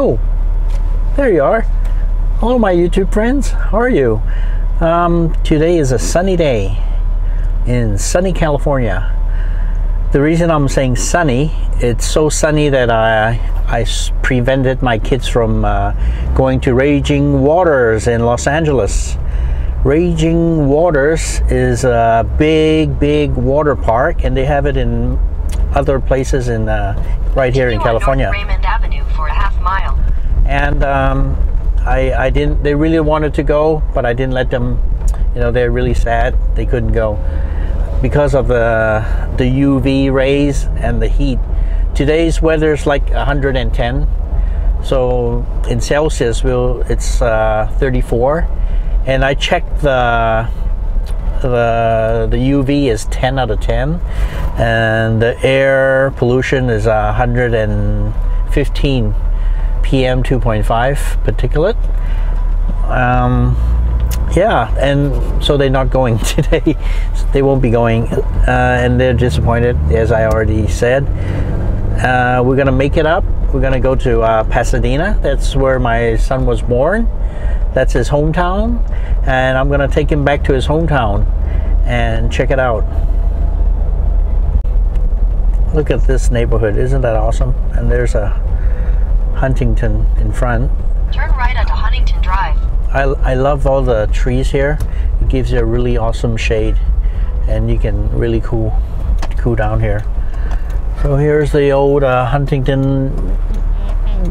Oh, there you are. Hello, my YouTube friends. How are you? Today is a sunny day in sunny California. The reason I'm saying sunny, it's so sunny that I prevented my kids from going to Raging Waters in Los Angeles. Raging Waters is a big water park, and they have it in other places in right here in California. North Raymond Avenue for a half mile. And I didn't. They really wanted to go, but I didn't let them. You know, they're really sad they couldn't go because of the UV rays and the heat. Today's weather is like 110, so in Celsius, it's 34. And I checked the UV is 10 out of 10, and the air pollution is 115 PM 2.5 particulate. Yeah, and so they're not going today. They won't be going, and they're disappointed, as I already said. We're gonna make it up. We're gonna go to Pasadena. That's where my son was born. That's his hometown, and I'm gonna take him back to his hometown and check it out. Look at this neighborhood, isn't that awesome? And there's a Huntington in front. Turn right onto Huntington Drive. I love all the trees here. It gives you a really awesome shade, and you can really cool down here. So here's the old Huntington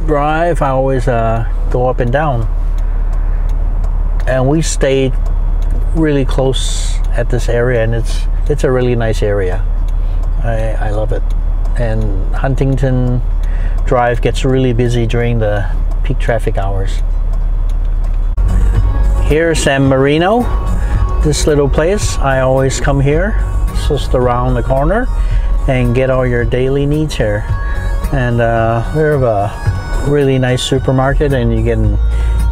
Drive. I always go up and down. And we stayed really close at this area, and it's a really nice area. I love it. And Huntington Drive gets really busy during the peak traffic hours. Here's San Marino, this little place. I always come here. It's just around the corner, and get all your daily needs here. And we have a really nice supermarket, and you can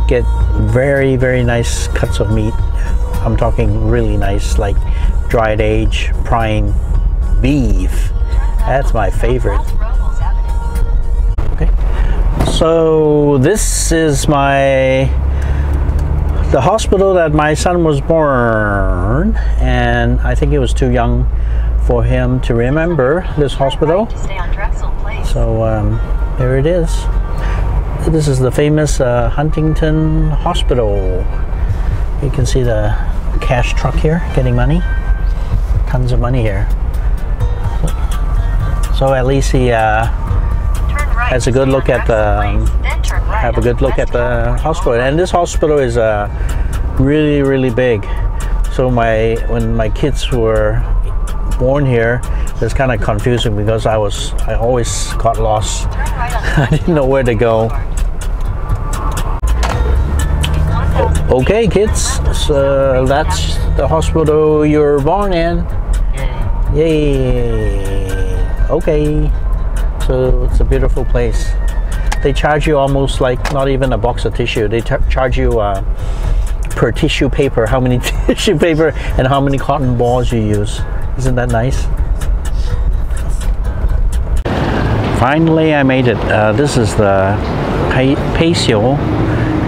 get very nice cuts of meat. I'm talking really nice, like dried age prime beef. That's my favorite. Okay, so this is the hospital that my son was born, and I think he was too young for him to remember this hospital. So there it is. This is the famous Huntington Hospital. You can see the cash truck here getting money. Tons of money here. So at least he has a good look at the hospital. And this hospital is really big. So when my kids were born here, it's kind of confusing because I always got lost. I didn't know where to go. Okay, kids, so that's the hospital you're born in. Yay! Okay, so it's a beautiful place. They charge you almost like not even a box of tissue. They charge you per tissue paper, how many tissue paper and how many cotton balls you use. Isn't that nice? Finally, I made it. This is the Pasadena,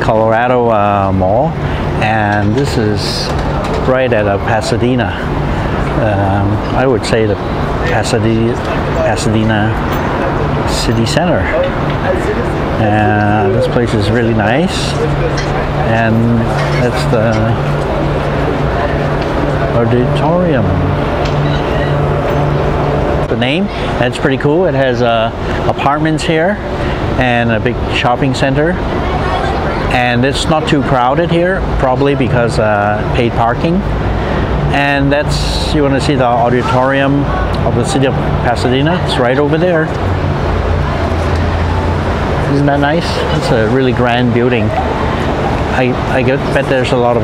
Colorado Mall, and this is right at Pasadena. I would say the Pasadena City Center. This place is really nice, and that's the auditorium. The name, that's pretty cool. It has apartments here and a big shopping center, and it's not too crowded here, probably because paid parking. And that's, you want to see the auditorium of the city of Pasadena. It's right over there. Isn't that nice? It's a really grand building. I bet there's a lot of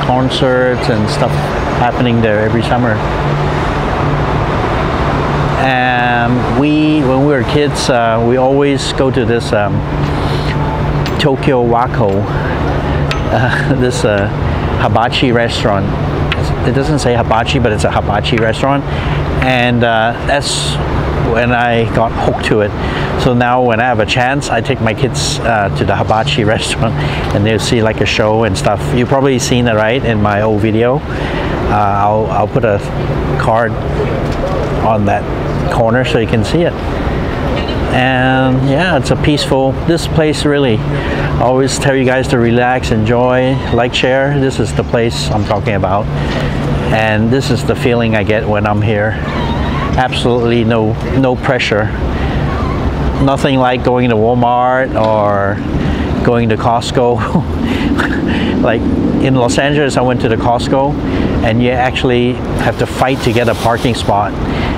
concerts and stuff happening there every summer. When we were kids, we always go to this Tokyo Wako, this hibachi restaurant. It doesn't say hibachi, but it's a hibachi restaurant, and that's when I got hooked to it. So now when I have a chance, I take my kids to the hibachi restaurant, and they'll see like a show and stuff. You've probably seen it, right, in my old video. I'll put a card on that corner so you can see it. And yeah, it's a peaceful, this place really, I always tell you guys to relax, enjoy, like, share. This is the place I'm talking about, and this is the feeling I get when I'm here. Absolutely no pressure. Nothing like going to Walmart or going to Costco. Like in Los Angeles, I went to the Costco, and you actually have to fight to get a parking spot.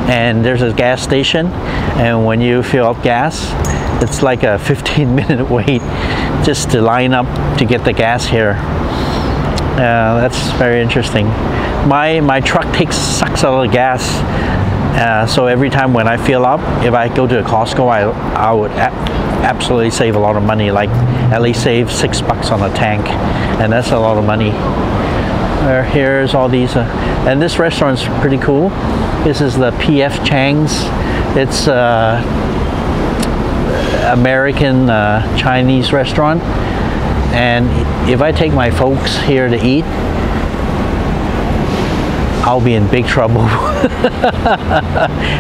And there's a gas station, and when you fill up gas, it's like a 15-minute wait just to line up to get the gas here. That's very interesting. My truck sucks a lot of gas, so every time when I fill up, if I go to a Costco, I would absolutely save a lot of money, like at least save $6 on a tank, and that's a lot of money. Here's all these, and this restaurant's pretty cool. This is the P.F. Chang's. It's American Chinese restaurant, and if I take my folks here to eat, I'll be in big trouble.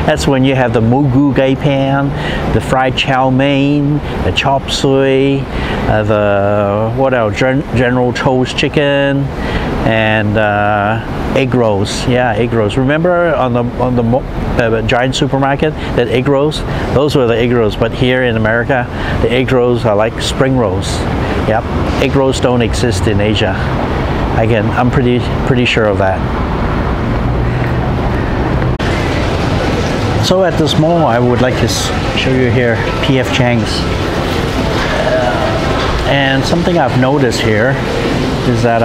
That's when you have the mugu gai pan, the fried chow mein, the chop suey, the what else? General Tso's chicken, and egg rolls. Yeah, egg rolls. Remember on the giant supermarket that egg rolls? Those were the egg rolls. But here in America, the egg rolls are like spring rolls. Yep, egg rolls don't exist in Asia. Again, I'm pretty sure of that. So at this mall, I would like to show you here P.F. Chang's. And something I've noticed here is that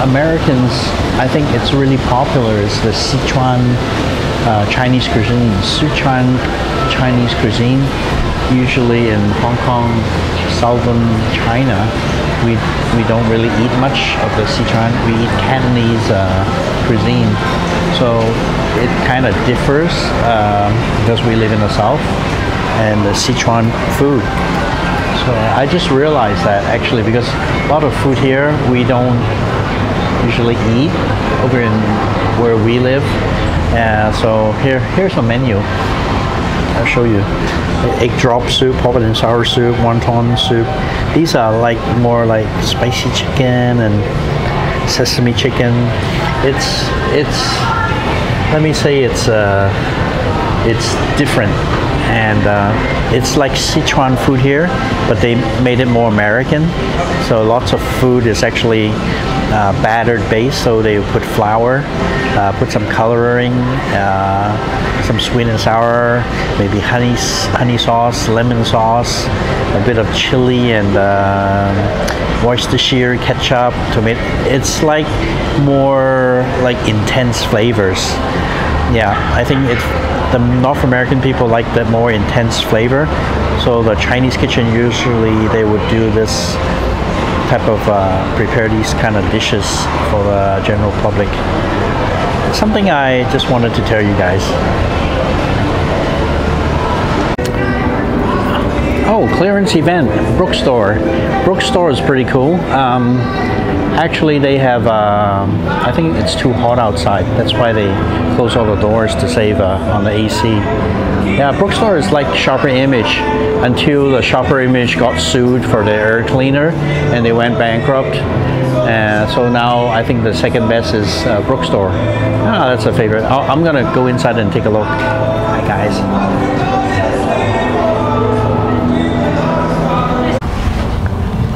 Americans, I think it's really popular, is the Sichuan Chinese cuisine. Sichuan Chinese cuisine, usually in Hong Kong, southern China, we don't really eat much of the Sichuan. We eat Cantonese cuisine. So it kind of differs because we live in the south, and the Sichuan food. So I just realized that actually, because a lot of food here we don't usually eat over in where we live. So here's a menu. I'll show you. Egg drop soup, popped and sour soup, wonton soup. These are like more like spicy chicken and sesame chicken. It's let me say it's different, and it's like Sichuan food here, but they made it more American. So lots of food is actually battered base, so they put flour, put some coloring, some sweet and sour, maybe honey sauce, lemon sauce, a bit of chili, and Worcestershire ketchup, tomato. It's like more like intense flavors. Yeah, I think the North American people like that more intense flavor. So the Chinese kitchen, usually they would do this type of prepare these kind of dishes for the general public. Something I just wanted to tell you guys. Oh, clearance event, Brookstore. Brookstore is pretty cool. Actually, they have, I think it's too hot outside. That's why they close all the doors to save on the AC. Yeah, Brookstore is like Shopper Image until the Shopper Image got sued for the air cleaner and they went bankrupt. So now I think the second best is Brookstore. Ah, that's a favorite. I'm gonna go inside and take a look. Hi guys.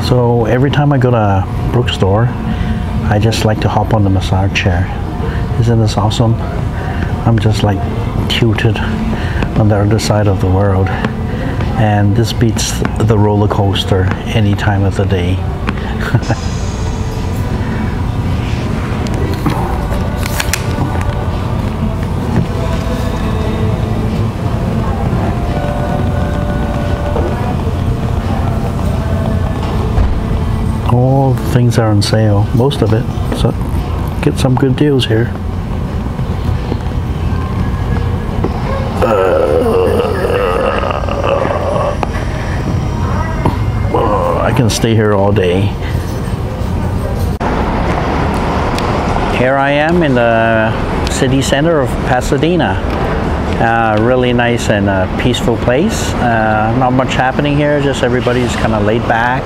So every time I go to Brookstore, I just like to hop on the massage chair. Isn't this awesome? I'm just like tilted on the other side of the world, and this beats the roller coaster any time of the day. All things are on sale, most of it, so get some good deals here. I can stay here all day. Here I am in the city center of Pasadena. Really nice and peaceful place. Not much happening here, just everybody's kind of laid back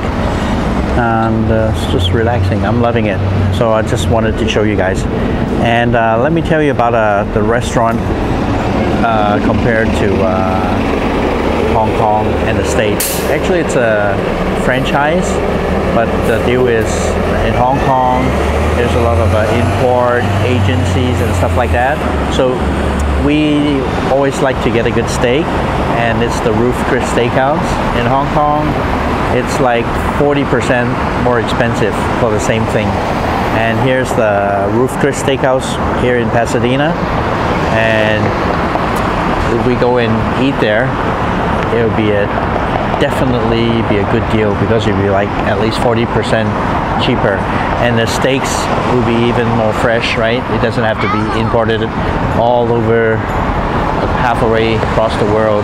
and it's just relaxing. I'm loving it. So I just wanted to show you guys. And let me tell you about the restaurant compared to Hong Kong and the States. Actually, it's a franchise, but the deal is in Hong Kong there's a lot of import agencies and stuff like that. So we always like to get a good steak, and it's the Roof Chris Steakhouse. In Hong Kong, it's like 40% more expensive for the same thing. And here's the Roof Chris Steakhouse here in Pasadena. And if we go and eat there, it would be definitely be a good deal because it'd be like at least 40% cheaper. And the steaks will be even more fresh, right? It doesn't have to be imported all over halfway across the world.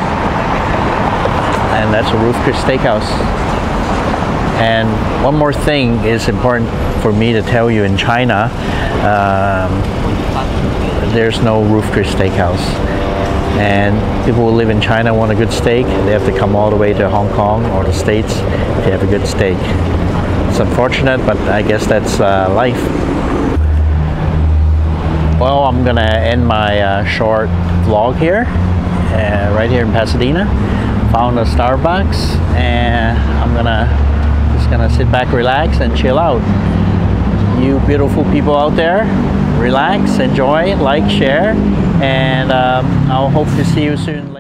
And that's a Roof Chris Steakhouse. And one more thing is important for me to tell you. In China, there's no Roof Chris Steakhouse. And people who live in China want a good steak, they have to come all the way to Hong Kong or the States to have a good steak. It's unfortunate, but I guess that's life. Well, I'm gonna end my short vlog here, right here in Pasadena. Found a Starbucks, and I'm just gonna sit back, relax, and chill out. You beautiful people out there, relax, enjoy, like, share, and I'll hope to see you soon.